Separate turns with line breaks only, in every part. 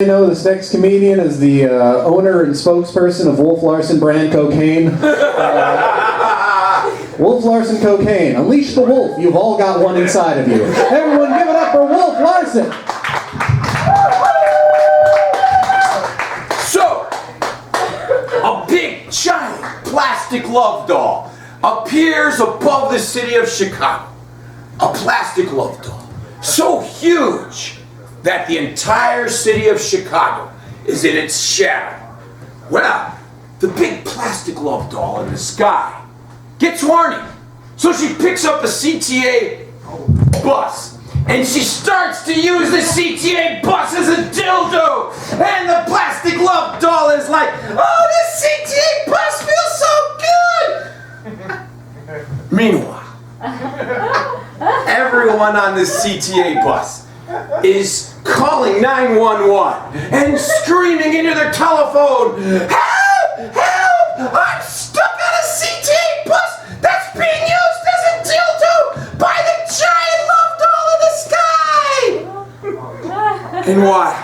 You know, this next comedian is the owner and spokesperson of Wolf Larson brand cocaine. Wolf Larson cocaine. Unleash the wolf. You've all got one inside of you. Everyone give it up for Wolf Larson.
So, a big, giant plastic love doll appears above the city of Chicago. A plastic love doll. So huge that the entire city of Chicago is in its shadow. Well, the big plastic love doll in the sky gets horny. So she picks up a CTA bus and she starts to use the CTA bus as a dildo. And the plastic love doll is like, oh, this CTA bus feels so good. Meanwhile, everyone on this CTA bus is calling 911 and screaming into their telephone, help! Help! I'm stuck on a CTA bus that's being used as a dildo by the giant love doll in the sky! And while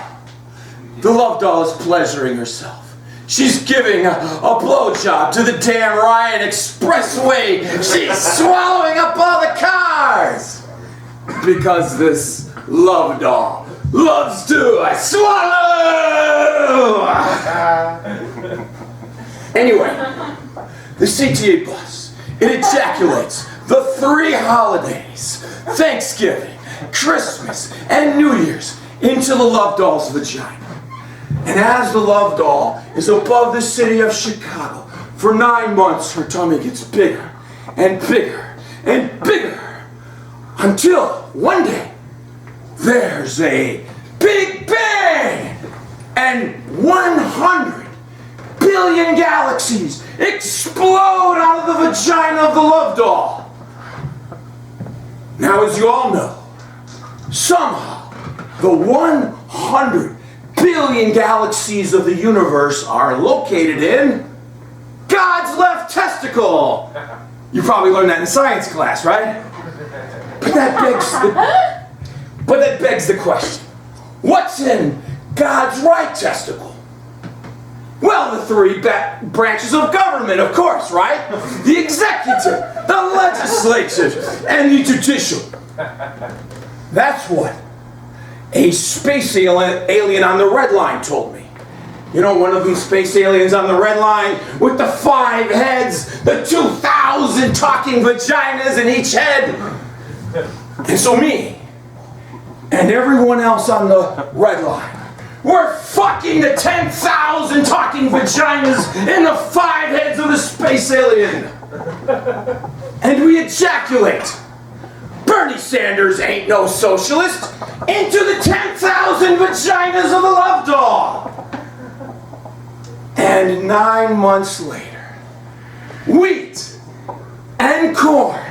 the love doll is pleasuring herself, she's giving a blowjob to the Dan Ryan Expressway. She's swallowing up all the cars because this love doll loves to swallow! Anyway, the CTA bus, it ejaculates the 3 holidays, Thanksgiving, Christmas, and New Year's, into the love doll's vagina. And as the love doll is above the city of Chicago, for 9 months her tummy gets bigger and bigger and bigger, until one day, there's a Big Bang! And 100 billion galaxies explode out of the vagina of the love doll. Now, as you all know, somehow the 100 billion galaxies of the universe are located in God's left testicle. You probably learned that in science class, right? But that begs the question, what's in God's right testicle? Well, the 3 branches of government, of course, right? The executive, the legislative, and the judicial. That's what a space alien on the red line told me. You know, one of them space aliens on the red line with the 5 heads, the 2,000 talking vaginas in each head. And so me and everyone else on the red line, we're fucking the 10,000 talking vaginas in the 5 heads of the space alien. And we ejaculate. Bernie Sanders ain't no socialist, into the 10,000 vaginas of the love doll. And 9 months later, wheat and corn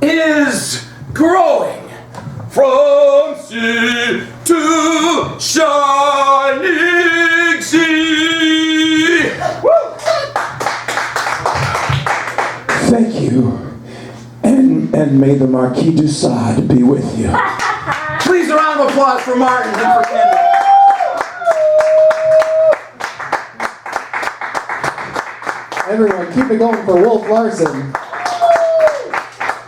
is growing from sea to shining sea. Woo!
Thank you. And may the Marquis du Sade be with you.
Please, a round of applause for Martin and for Kendall.
Everyone, keep it going for Wolf Larson.